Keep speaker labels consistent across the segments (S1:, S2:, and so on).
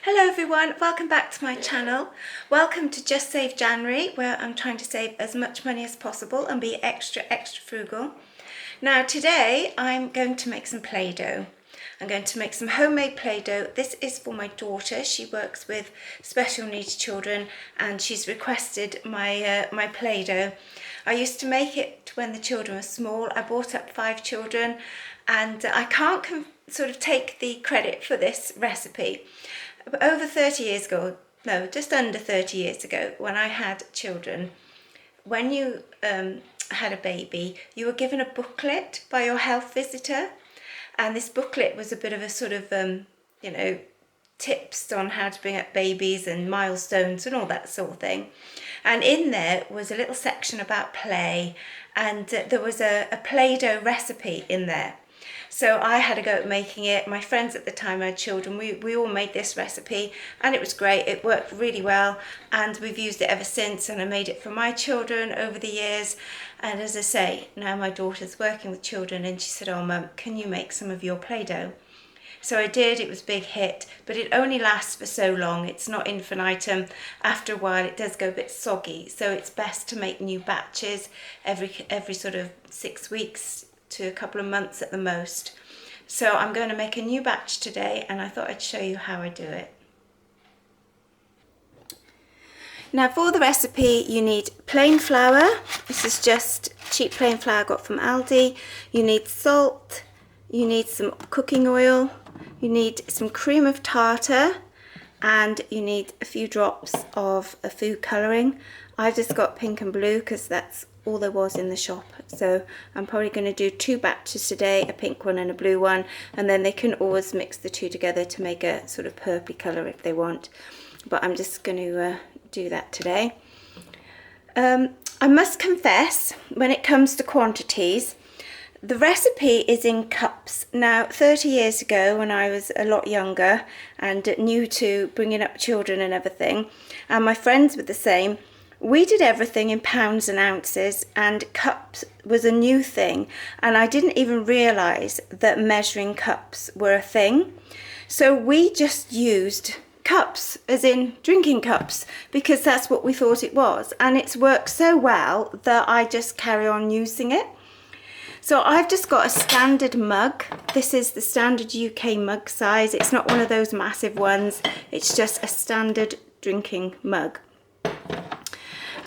S1: Hello everyone, welcome back to my channel. Welcome to Just Save January, where I'm trying to save as much money as possible and be extra frugal. Now today I'm going to make some Play-Doh. I'm going to make some homemade Play-Doh. This is for my daughter. She works with special needs children and she's requested my Play-Doh. I used to make it when the children were small. I brought up 5 children and I can't sort of take the credit for this recipe. Over 30 years ago, no, just under 30 years ago, when I had children, when you had a baby, you were given a booklet by your health visitor. And this booklet was a bit of a sort of, tips on how to bring up babies and milestones and all that sort of thing. And in there was a little section about play, and there was a Play-Doh recipe in there. So I had a go at making it. My friends at the time had children. We all made this recipe and it was great. It worked really well and we've used it ever since, and I made it for my children over the years. And as I say, now my daughter's working with children and she said, "Oh Mum, can you make some of your Play-Doh?" So I did. It was a big hit, but it only lasts for so long. It's not infinitum. After a while it does go a bit soggy, so it's best to make new batches every sort of 6 weeks to a couple of months at the most. So I'm going to make a new batch today and I thought I'd show you how I do it. Now for the recipe you need plain flour. This is just cheap plain flour I got from Aldi. You need salt, you need some cooking oil, you need some cream of tartar, and you need a few drops of a food colouring. I've just got pink and blue because that's all there was in the shop, so I'm probably going to do 2 batches today, a pink one and a blue one, and then they can always mix the 2 together to make a sort of purpley colour if they want, but I'm just going to do that today. I must confess, when it comes to quantities, the recipe is in cups. Now 30 years ago, when I was a lot younger and new to bringing up children and everything, and my friends were the same, we did everything in pounds and ounces, and cups was a new thing, and I didn't even realise that measuring cups were a thing. So we just used cups, as in drinking cups, because that's what we thought it was, and it's worked so well that I just carry on using it. So I've just got a standard mug. This is the standard UK mug size. It's not one of those massive ones. It's just a standard drinking mug.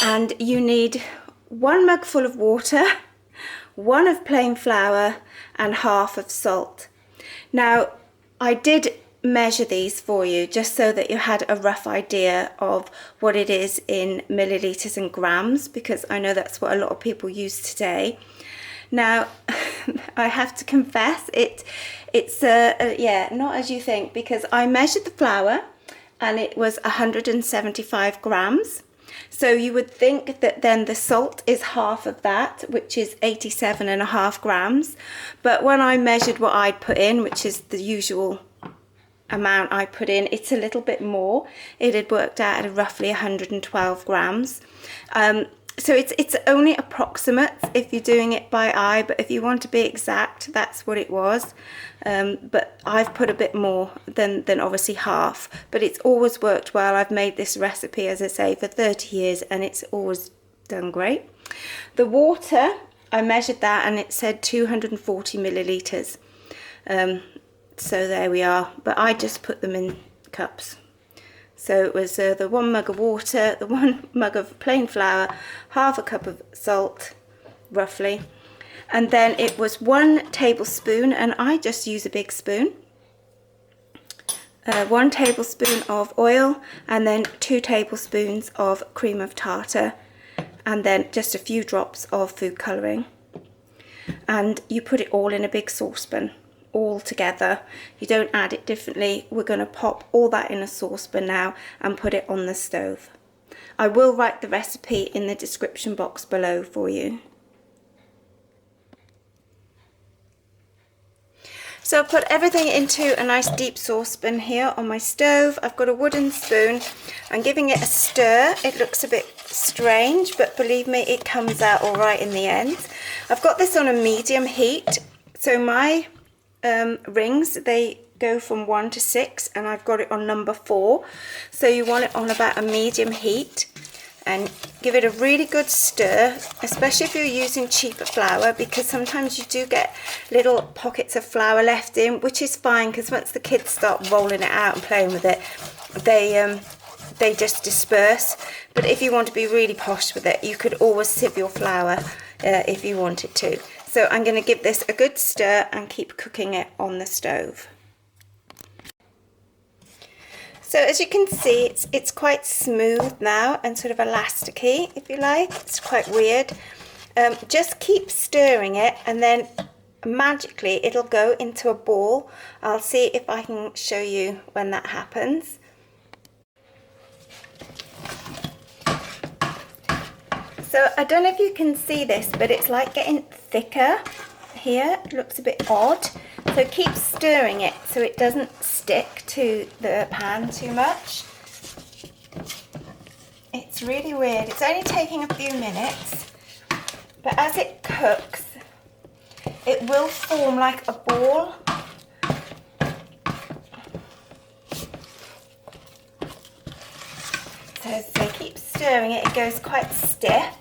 S1: And you need 1 mug full of water, 1 of plain flour, and half of salt. Now, I did measure these for you just so that you had a rough idea of what it is in millilitres and grams, because I know that's what a lot of people use today. Now, I have to confess, it's not as you think, because I measured the flour and it was 175 grams. So you would think that then the salt is half of that, which is 87.5 grams. But when I measured what I'd put in, which is the usual amount I put in, it's a little bit more. It had worked out at roughly 112 grams. So it's only approximate if you're doing it by eye, but if you want to be exact, that's what it was. But I've put a bit more than obviously half, but it's always worked well. I've made this recipe, as I say, for 30 years and it's always done great. The water, I measured that and it said 240 millilitres. So there we are, but I just put them in cups. So it was the 1 mug of water, the 1 mug of plain flour, half a cup of salt, roughly. And then it was 1 tablespoon, and I just use a big spoon. 1 tablespoon of oil, and then 2 tablespoons of cream of tartar, and then just a few drops of food colouring. And you put it all in a big saucepan, all together. You don't add it differently. We're going to pop all that in a saucepan now and put it on the stove. I will write the recipe in the description box below for you. So I've put everything into a nice deep saucepan here on my stove. I've got a wooden spoon. I'm giving it a stir. It looks a bit strange, but believe me, it comes out all right in the end. I've got this on a medium heat. So my rings, they go from 1 to 6, and I've got it on number 4. So you want it on about a medium heat, and give it a really good stir, especially if you're using cheaper flour, because sometimes you do get little pockets of flour left in, which is fine, because once the kids start rolling it out and playing with it, they just disperse. But if you want to be really posh with it, you could always sieve your flour if you wanted to. So I'm going to give this a good stir and keep cooking it on the stove. So as you can see, it's quite smooth now and sort of elasticy, if you like. It's quite weird. Just keep stirring it, and then magically it'll go into a ball. I'll see if I can show you when that happens. So I don't know if you can see this, but it's like getting thicker here. It looks a bit odd. So keep stirring it so it doesn't stick to the pan too much. It's really weird. It's only taking a few minutes, but as it cooks, it will form like a ball. So as I keep stirring it, it goes quite stiff.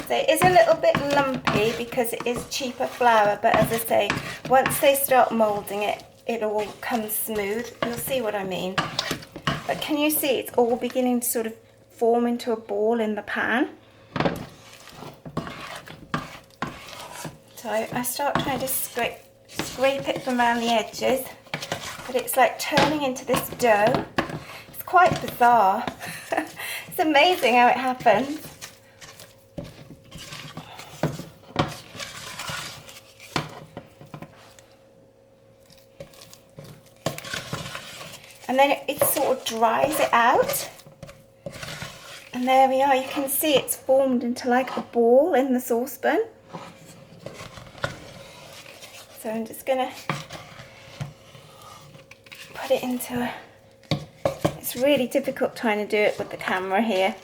S1: So it is a little bit lumpy because it is cheaper flour, but as I say, once they start moulding it, it all comes smooth. You'll see what I mean. But can you see it's all beginning to sort of form into a ball in the pan? So I start trying to scrape it from around the edges, but it's like turning into this dough. It's quite bizarre. It's amazing how it happens. And then it sort of dries it out. And there we are, you can see it's formed into like a ball in the saucepan. So I'm just gonna put it into a... It's really difficult trying to do it with the camera here.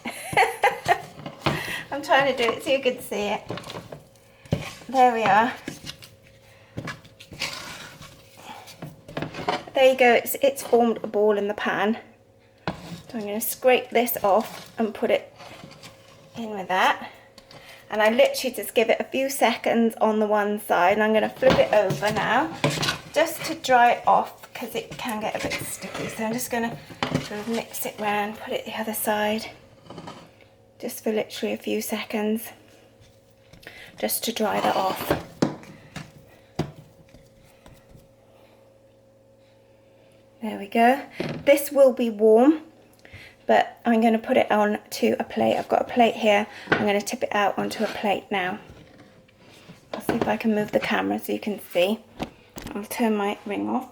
S1: I'm trying to do it so you can see it. There we are. There you go, it's formed a ball in the pan. So I'm going to scrape this off and put it in with that. And I literally just give it a few seconds on the one side, and I'm going to flip it over now just to dry it off because it can get a bit sticky. So I'm just going to sort of mix it round, put it the other side, just for literally a few seconds, just to dry that off. There we go. This will be warm, but I'm going to put it on to a plate. I've got a plate here. I'm going to tip it out onto a plate now. I'll see if I can move the camera so you can see. I'll turn my ring off.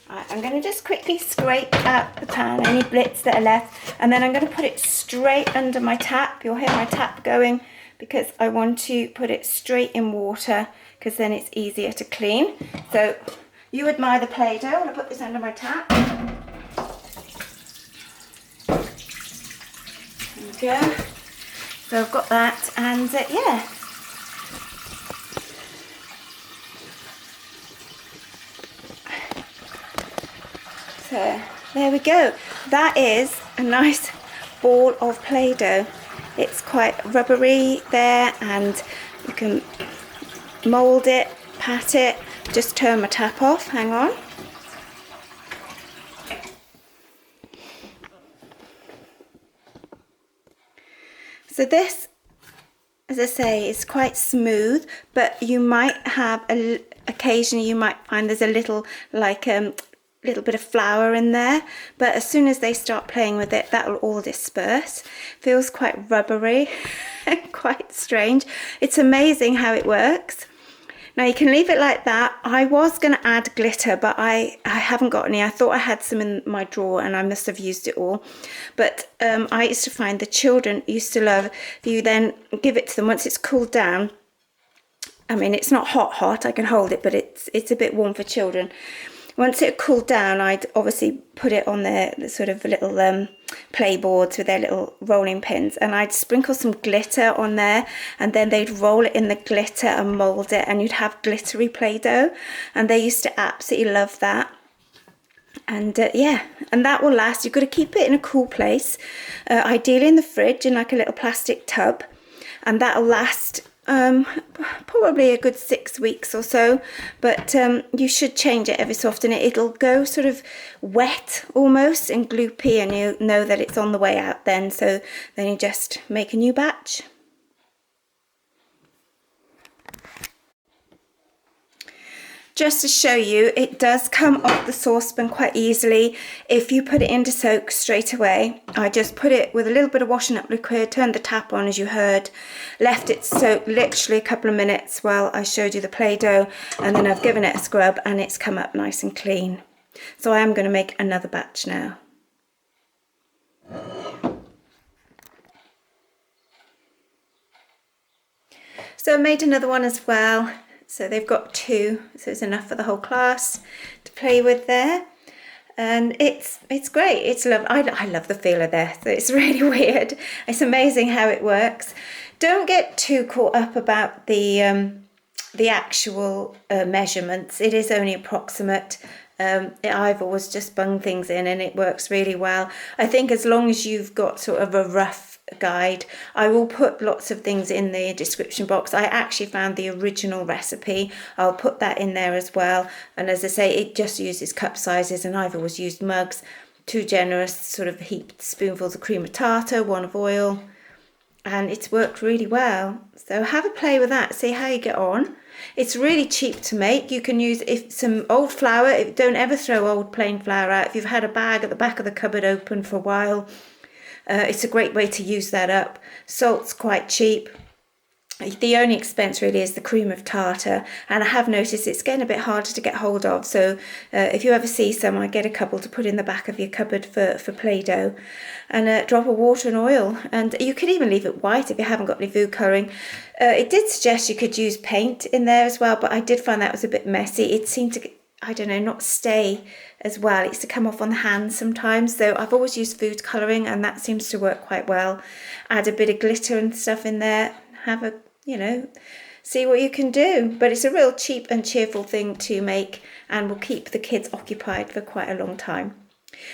S1: I'm going to just quickly scrape out the pan, any blits that are left, and then I'm going to put it straight under my tap. You'll hear my tap going because I want to put it straight in water because then it's easier to clean. So you admire the Play-Doh. I'm going to put this under my tap. There we go. So I've got that, and yeah. So there we go. That is a nice ball of Play-Doh. It's quite rubbery there, and you can mould it, pat it. Just turn my tap off, hang on. So this, as I say, is quite smooth, but you might have occasionally you might find there's a little like little bit of flour in there, but as soon as they start playing with it, that will all disperse. Feels quite rubbery, quite strange. It's amazing how it works. Now you can leave it like that. I was going to add glitter, but I haven't got any. I thought I had some in my drawer and I must have used it all. But I used to find the children used to love, if you then give it to them once it's cooled down. I mean, it's not hot, I can hold it, but it's a bit warm for children. Once it cooled down, I'd obviously put it on their sort of little play boards with their little rolling pins, and I'd sprinkle some glitter on there, and then they'd roll it in the glitter and mould it, and you'd have glittery Play-Doh, and they used to absolutely love that. And yeah, and that will last. You've got to keep it in a cool place, ideally in the fridge in like a little plastic tub, and that'll last probably a good 6 weeks or so, but you should change it every so often. It'll go sort of wet almost and gloopy, and you know that it's on the way out then, so then you just make a new batch. Just to show you, it does come off the saucepan quite easily if you put it into soak straight away. I just put it with a little bit of washing up liquid, turned the tap on as you heard, left it soak literally a couple of minutes while I showed you the Play-Doh, and then I've given it a scrub and it's come up nice and clean. So I am going to make another batch now. So I made another one as well. So they've got 2, so it's enough for the whole class to play with there. And it's great. It's lovely. I love the feel of this. It's really weird. It's amazing how it works. Don't get too caught up about the actual measurements. It is only approximate. I've always just bunged things in and it works really well. I think as long as you've got sort of a rough guide, I will put lots of things in the description box. I actually found the original recipe. I'll put that in there as well. And as I say, it just uses cup sizes, and I've always used mugs. 2 generous sort of heaped spoonfuls of cream of tartar, 1 of oil, and it's worked really well. So have a play with that, see how you get on. It's really cheap to make. You can use some old flour. Don't ever throw old plain flour out. If you've had a bag at the back of the cupboard open for a while, it's a great way to use that up. Salt's quite cheap. The only expense really is the cream of tartar, and I have noticed it's getting a bit harder to get hold of, so if you ever see some, I get a couple to put in the back of your cupboard for Play-Doh, and a drop of water and oil, and you could even leave it white if you haven't got any food colouring. It did suggest you could use paint in there as well, but I did find that was a bit messy. It seemed to, I don't know, not stay as well. It used to come off on the hands sometimes, so I've always used food colouring and that seems to work quite well. Add a bit of glitter and stuff in there, have a, you know, see what you can do. But it's a real cheap and cheerful thing to make and will keep the kids occupied for quite a long time.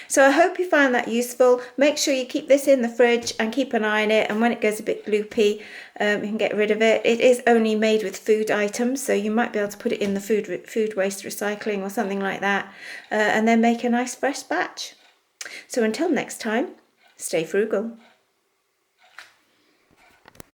S1: So I hope you found that useful. Make sure you keep this in the fridge and keep an eye on it, and when it goes a bit gloopy, you can get rid of it. It is only made with food items, so you might be able to put it in the food waste recycling or something like that, and then make a nice fresh batch. So until next time, stay frugal.